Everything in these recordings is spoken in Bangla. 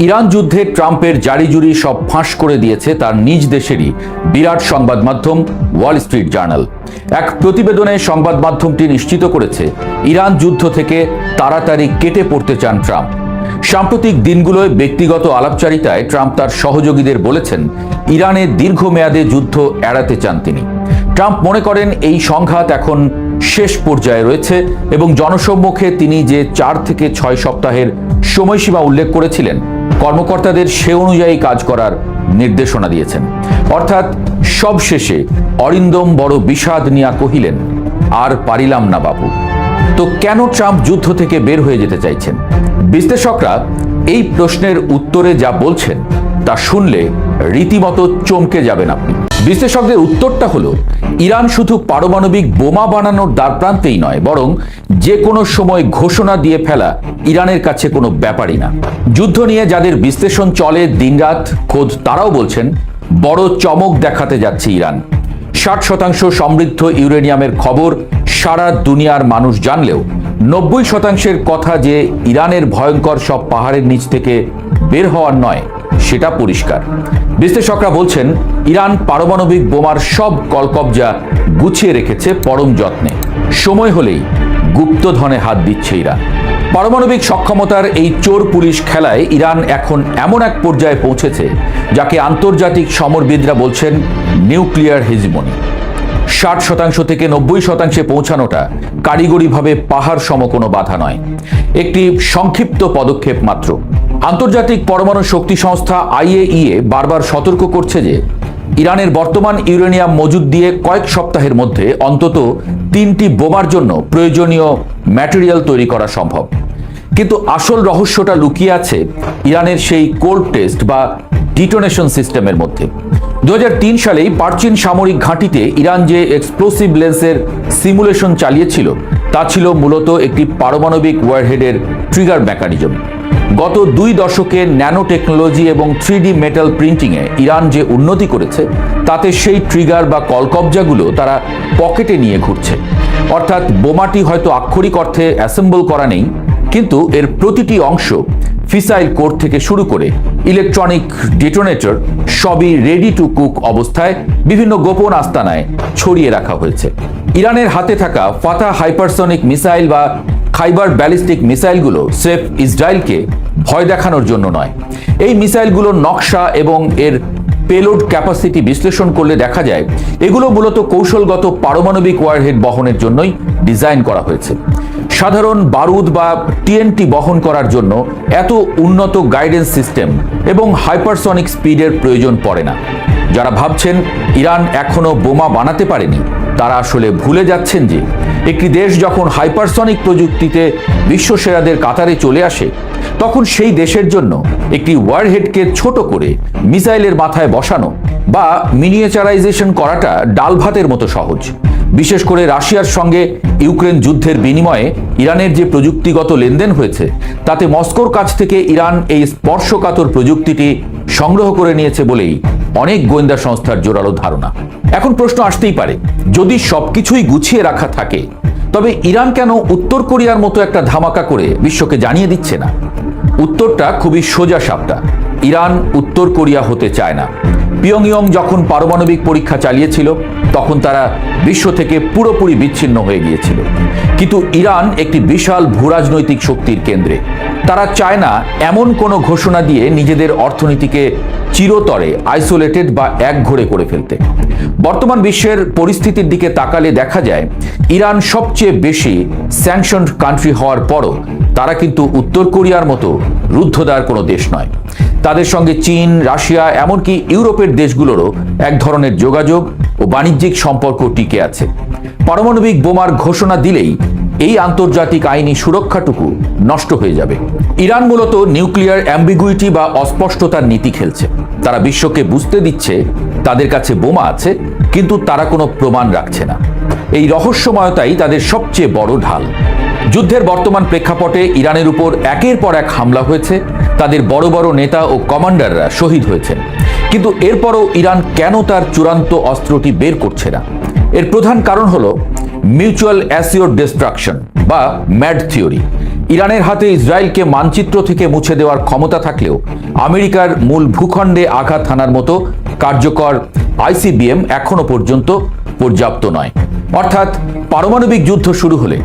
ইরান যুদ্ধে ট্রাম্পের জারিজুরি সব ফাঁস করে দিয়েছে তার নিজ দেশেরই বিরাট সংবাদ মাধ্যম ওয়াল স্ট্রিট জার্নাল। এক প্রতিবেদনে সংবাদ মাধ্যমটি নিশ্চিত করেছে ইরান যুদ্ধ থেকে তাড়াতাড়ি কেটে পড়তে চান ট্রাম্প। সাম্প্রতিক দিনগুলোয় ব্যক্তিগত আলাপচারিতায় ট্রাম্প তার সহযোগীদের বলেছেন ইরানের দীর্ঘমেয়াদে যুদ্ধ এড়াতে চান তিনি। ট্রাম্প মনে করেন এই সংঘাত এখন শেষ পর্যায়ে রয়েছে এবং জনসম্মুখে তিনি যে 4 থেকে 6 সপ্তাহের সময়সীমা উল্লেখ করেছিলেন কর্মকর্তাদের সে অনুযায়ী কাজ করার নির্দেশনা দিয়েছেন। অর্থাৎ সবশেষে অরিন্দম বড় বিষাদ নিয়া কহিলেন, আর পারিলাম না বাবু। তো কেন ট্রাম্প যুদ্ধ থেকে বের হয়ে যেতে চাইছেন? বিশ্লেষকরা এই প্রশ্নের উত্তরে যা বলছেন তা শুনলে রীতিমতো চমকে যাবেন আপনি। বিশ্লেষকদের উত্তরটা হলো, ইরান শুধু পারমাণবিক বোমা বানানোর দ্বারপ্রান্তেই নয়, বরং যে কোনো সময় ঘোষণা দিয়ে ফেলা ইরানের কাছে কোনো ব্যাপারই না। যুদ্ধ নিয়ে যাদের বিশ্লেষণ চলে দিনরাত, খোদ তারাও বলছেন বড় চমক দেখাতে যাচ্ছে ইরান। 60% সমৃদ্ধ ইউরেনিয়ামের খবর সারা দুনিয়ার মানুষ জানলেও 90%-এর কথা যে ইরানের ভয়ঙ্কর সব পাহাড়ের নিচ থেকে বের হওয়ার নয় সেটা পরিষ্কার। বিশ্লেষকরা বলছেন ইরান পারমাণবিক বোমার সব কলকবজা গুছিয়ে রেখেছে পরম যত্নে। সময় হলেই গুপ্তধনে হাত দিচ্ছে ইরান। পারমাণবিক সক্ষমতার এই চোর পুলিশ খেলায় ইরান এখন এমন এক পর্যায়ে পৌঁছেছে যাকে আন্তর্জাতিক সমরবিদরা বলছেন নিউক্লিয়ার হেজিমনি। 60% থেকে 90% পৌঁছানোটা কারিগরিভাবে পাহাড় সম কোনো বাধা নয়, একটি সংক্ষিপ্ত পদক্ষেপ মাত্র। আন্তর্জাতিক পরমাণু শক্তি সংস্থা IAEA বারবার সতর্ক করছে যে ইরানের বর্তমান ইউরেনিয়াম মজুদ দিয়ে কয়েক সপ্তাহের মধ্যে অন্তত 3টি বোমার জন্য প্রয়োজনীয় ম্যাটেরিয়াল তৈরি করা সম্ভব। কিন্তু আসল রহস্যটা লুকিয়ে আছে ইরানের সেই কোল্ড টেস্ট বা ডিটোনেশন সিস্টেমের মধ্যে। 2003 সালেই পারচিন সামরিক ঘাঁটিতে ইরান যে এক্সপ্লোসিভ লেন্সের সিমুলেশন চালিয়েছিল তা ছিল মূলত একটি পারমাণবিক ওয়ারহেডের ট্রিগার মেকানিজম। গত 2 দশকে ন্যানো টেকনোলজি এবং 3D মেটাল প্রিন্টিংয়ে ইরান যে উন্নতি করেছে তাতে সেই ট্রিগার বা কলকবজাগুলো তারা পকেটে নিয়ে ঘুরছে। অর্থাৎ বোমাটি হয়তো আক্ষরিক অর্থে অ্যাসেম্বল করা নেই, কিন্তু এর প্রতিটি অংশ ফিসাইল কোর থেকে শুরু করে ইলেকট্রনিক ডিটোনেটর সবই রেডি টু কুক অবস্থায় বিভিন্ন গোপন আস্তানায় ছড়িয়ে রাখা হয়েছে। ইরানের হাতে থাকা ফাতা হাইপারসনিক মিসাইল বা খাইবার ব্যালিস্টিক মিসাইলগুলো স্রেফ ইসরায়েলকে ভয় দেখানোর জন্য নয়। এই মিসাইলগুলোর নকশা এবং এর পেলোড ক্যাপাসিটি বিশ্লেষণ করলে দেখা যায় এগুলো মূলত কৌশলগত পারমাণবিক ওয়ারহেড বহনের জন্যই ডিজাইন করা হয়েছে। সাধারণ বারুদ বা TNT বহন করার জন্য এত উন্নত গাইডেন্স সিস্টেম এবং হাইপারসনিক স্পিডের প্রয়োজন পড়ে না। যারা ভাবছেন ইরান এখনো বোমা বানাতে পারেনি তারা আসলে ভুলে যাচ্ছেন যে একটি দেশ যখন হাইপারসনিক প্রযুক্তিতে বিশ্বসেরাদের কাতারে চলে আসে তখন সেই দেশের জন্য একটি ওয়ারহেডকে ছোট করে মিসাইলের মাথায় বসানো বা মিনিয়েচারাইজেশন করাটা ডাল ভাতের মতো সহজ। বিশেষ করে রাশিয়ার সঙ্গে ইউক্রেন যুদ্ধের বিনিময়ে ইরানের যে প্রযুক্তিগত লেনদেন হয়েছে তাতে মস্কোর কাছ থেকে ইরান এই স্পর্শকাতর প্রযুক্তিটি সংগ্রহ করে নিয়েছে বলেই অনেক গোয়েন্দা সংস্থার জোরালো ধারণা। এখন প্রশ্ন আসতেই পারে, যদি সবকিছুই গুছিয়ে রাখা থাকে তবে ইরান কেন উত্তর কোরিয়ার মতো একটা ধামাকা করে বিশ্বকে জানিয়ে দিচ্ছে না? উত্তরটা খুবই সোজা সাপটা। ইরান উত্তর কোরিয়া হতে চায় না। পিয়ংইয়ং যখন পারমাণবিক পরীক্ষা চালিয়েছিল তখন তারা বিশ্ব থেকে পুরোপুরি বিচ্ছিন্ন হয়ে গিয়েছিল। কিন্তু ইরান একটি বিশাল ভূরাজনৈতিক শক্তির কেন্দ্রে। তারা চায় না এমন কোনো ঘোষণা দিয়ে নিজেদের অর্থনীতিকে চিরতরে আইসোলেটেড বা একঘরে করে ফেলতে। বর্তমান বিশ্বের পরিস্থিতির দিকে তাকালে দেখা যায় ইরান সবচেয়ে বেশি স্যাংশনড কান্ট্রি হওয়ার পরও তারা কিন্তু উত্তর কোরিয়ার মতো রুদ্ধদ্বার কোনো দেশ নয়। তাদের সঙ্গে চীন, রাশিয়া, এমনকি ইউরোপের দেশগুলোরও এক ধরনের যোগাযোগ ও বাণিজ্যিক সম্পর্ক টিকে আছে। পারমাণবিক বোমার ঘোষণা দিলেই এই আন্তর্জাতিক আইনি সুরক্ষাটুকু নষ্ট হয়ে যাবে। ইরান মূলত নিউক্লিয়ার অ্যাম্বিগুইটি বা অস্পষ্টতার নীতি খেলছে। তারা বিশ্বকে বুঝতে দিচ্ছে তাদের কাছে বোমা আছে, কিন্তু তারা কোনো প্রমাণ রাখছে না। এই রহস্যময়তাই তাদের সবচেয়ে বড় ঢাল। যুদ্ধের বর্তমান প্রেক্ষাপটে ইরানের উপর একের পর এক হামলা হয়েছে, তাদের বড় বড় নেতা ও কমান্ডাররা শহীদ হয়েছেন। কিন্তু এরপরও ইরান কেন তার চূড়ান্ত অস্ত্রটি বের করছে না? এর প্রধান কারণ হলো মিউচুয়াল অ্যাসিওর ডিস্ট্রাকশন বা ম্যাড থিওরি। ইরানের হাতে ইসরায়েলকে মানচিত্র থেকে মুছে দেওয়ার ক্ষমতা থাকলেও আমেরিকার মূল ভূখণ্ডে আঘাত হানার মতো কার্যকর আইসিবিএম এখনো পর্যন্ত পর্যাপ্ত নয়। অর্থাৎ পারমাণবিক যুদ্ধ শুরু হলে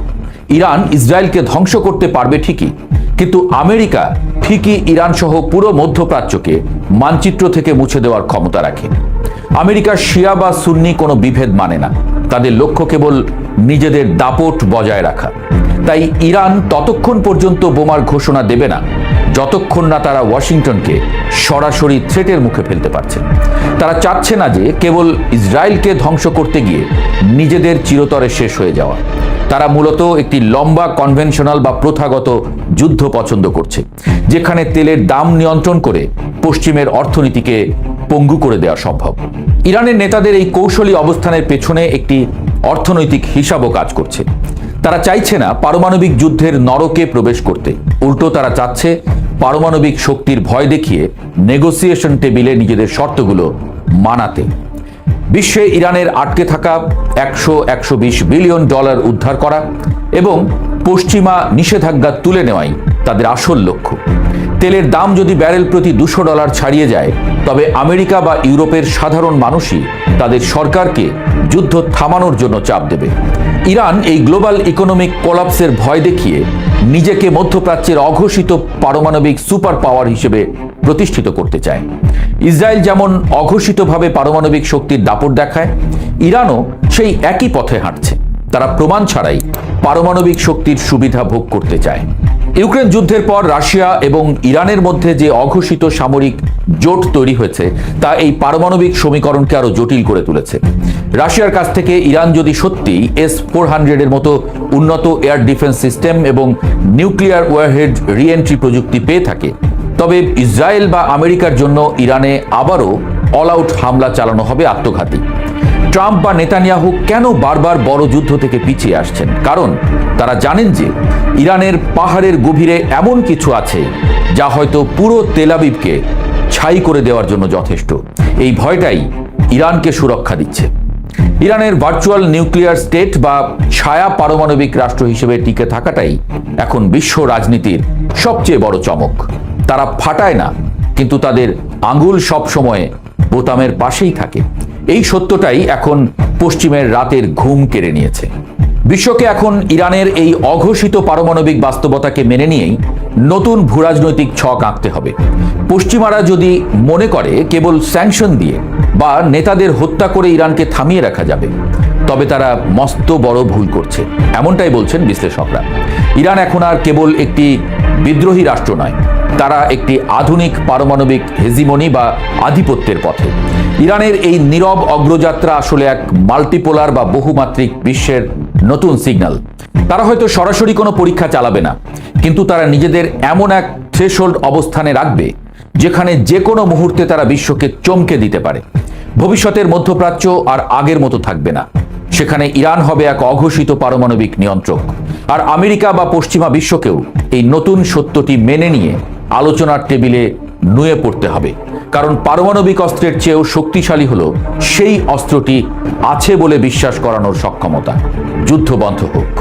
ইরান ইসরায়েলকে ধ্বংস করতে পারবে ঠিকই, কিন্তু আমেরিকা ঠিকই ইরান সহ পুরো মধ্যপ্রাচ্যকে মানচিত্র থেকে মুছে দেওয়ার ক্ষমতা রাখে। আমেরিকা শিয়া বা সুন্নি কোনো বিভেদ মানে না, তাদের লক্ষ্য কেবল নিজেদের দাপট বজায় রাখা। তাই ইরান ততক্ষণ পর্যন্ত বোমার ঘোষণা দেবে না যতক্ষণ না তারা ওয়াশিংটনকে সরাসরি থ্রেটের মুখে ফেলতে পারছে। তারা চাচ্ছে না যে কেবল ইসরায়েলকে ধ্বংস করতে গিয়ে নিজেদের চিরতরে শেষ হয়ে যাওয়া। তারা মূলত একটি লম্বা কনভেনশনাল বা প্রথাগত যুদ্ধ পছন্দ করছে, যেখানে তেলের দাম নিয়ন্ত্রণ করে পশ্চিমের অর্থনীতিকে পঙ্গু করে দেওয়া সম্ভব। ইরানের নেতাদের এই কৌশলী অবস্থানের পেছনে একটি অর্থনৈতিক হিসাবও কাজ করছে। তারা চাইছে না পারমাণবিক যুদ্ধের নরকে প্রবেশ করতে, উল্টো তারা চাচ্ছে পারমাণবিক শক্তির ভয় দেখিয়ে নেগোসিয়েশন টেবিলে নিজেদের শর্তগুলো মানাতে। বিশ্বে ইরানের আটকে থাকা 100-120 বিলিয়ন ডলার উদ্ধার করা এবং পশ্চিমা নিষেধাজ্ঞা তুলে নেওয়াই তাদের আসল লক্ষ্য। তেলের দাম যদি ব্যারেল প্রতি $200 ছাড়িয়ে যায়, তবে আমেরিকা বা ইউরোপের সাধারণ মানুষই তাদের সরকারকে যুদ্ধ থামানোর জন্য চাপ দেবে। ইরান এই গ্লোবাল ইকোনমিক কোলাপসের ভয় দেখিয়ে নিজেকে মধ্যপ্রাচ্যের অঘোষিত পারমাণবিক সুপার পাওয়ার হিসেবে প্রতিষ্ঠিত করতে চায়। ইসরায়েল যেমন অঘোষিতভাবে পারমাণবিক শক্তির দাপট দেখায়, ইরানও সেই একই পথে হাঁটছে। তারা প্রমাণ ছাড়াই পারমাণবিক শক্তির সুবিধা ভোগ করতে চায়। ইউক্রেন যুদ্ধের পর রাশিয়া এবং ইরানের মধ্যে যে অঘোষিত সামরিক জোট তৈরি হয়েছে তা এই পারমাণবিক সমীকরণকে আরো জটিল করে তুলেছে। রাশিয়ার কাছ থেকে ইরান যদি সত্যি S-400 এর মতো উন্নত এয়ার ডিফেন্স সিস্টেম এবং নিউক্লিয়ার ওয়ারহেড রিএন্ট্রি প্রযুক্তি পেয়ে থাকে, তবে ইসরায়েল বা আমেরিকার জন্য ইরানে আবারও অল আউট হামলা চালানো হবে আত্মঘাতী। ট্রাম্প বা নেতানিয়াহু কেন বারবার বড় যুদ্ধ থেকে পিছিয়ে আসছেন? কারণ তারা জানেন যে ইরানের পাহাড়ের গভীরে এমন কিছু আছে যা হয়তো পুরো তেল আবিবকে ছাই করে দেওয়ার জন্য যথেষ্ট। এই ভয়টাই ইরানকে সুরক্ষা দিচ্ছে। ইরানের ভার্চুয়াল নিউক্লিয়ার স্টেট বা ছায়া পারমাণবিক রাষ্ট্র হিসেবে টিকে থাকাটাই এখন বিশ্ব রাজনীতির সবচেয়ে বড় চমক। তারা ফাটায় না, কিন্তু তাদের আঙ্গুল সব সময় বোতামের পাশেই থাকে। এই সত্যটাই এখন পশ্চিমের রাতের ঘুম কেড়ে নিয়েছে। বিশ্বকে এখন ইরানের এই অঘোষিত পারমাণবিক বাস্তবতাকে মেনে নিয়েই নতুন ভূরাজনৈতিক ছক আঁকতে হবে। পশ্চিমারা যদি মনে করে কেবল স্যাংশন দিয়ে বা নেতাদের হত্যা করে ইরানকে থামিয়ে রাখা যাবে, তবে তারা মস্ত বড় ভুল করছে, এমনটাই বলছেন বিশ্লেষকরা। ইরান এখন আর কেবল একটি বিদ্রোহী রাষ্ট্র নয়, তারা একটি আধুনিক পারমাণবিক হেজিমনি বা আধিপত্যের পথে। ইরানের এই নীরব অগ্রযাত্রা আসলে এক মাল্টিপোলার বা বহুমাত্রিক বিশ্বের নতুন সিগন্যাল। তারা হয়তো সরাসরি কোনো পরীক্ষা চালাবে না, কিন্তু তারা নিজেদের এমন এক থ্রেশহোল্ড অবস্থানে রাখবে যেখানে যে কোনো মুহূর্তে তারা বিশ্বকে চমকে দিতে পারে। ভবিষ্যতের মধ্যপ্রাচ্য আর আগের মতো থাকবে না, সেখানে ইরান হবে এক অঘোষিত পারমাণবিক নিয়ন্ত্রক। আর আমেরিকা বা পশ্চিমা বিশ্বকেও এই নতুন সত্যটি মেনে নিয়ে আলোচনার টেবিলে নুয়ে পড়তে হবে। কারণ পারমাণবিক অস্ত্রের চেয়েও শক্তিশালী হলো সেই অস্ত্রটি আছে বলে বিশ্বাস করানোর সক্ষমতা। যুদ্ধ বন্ধ হোক।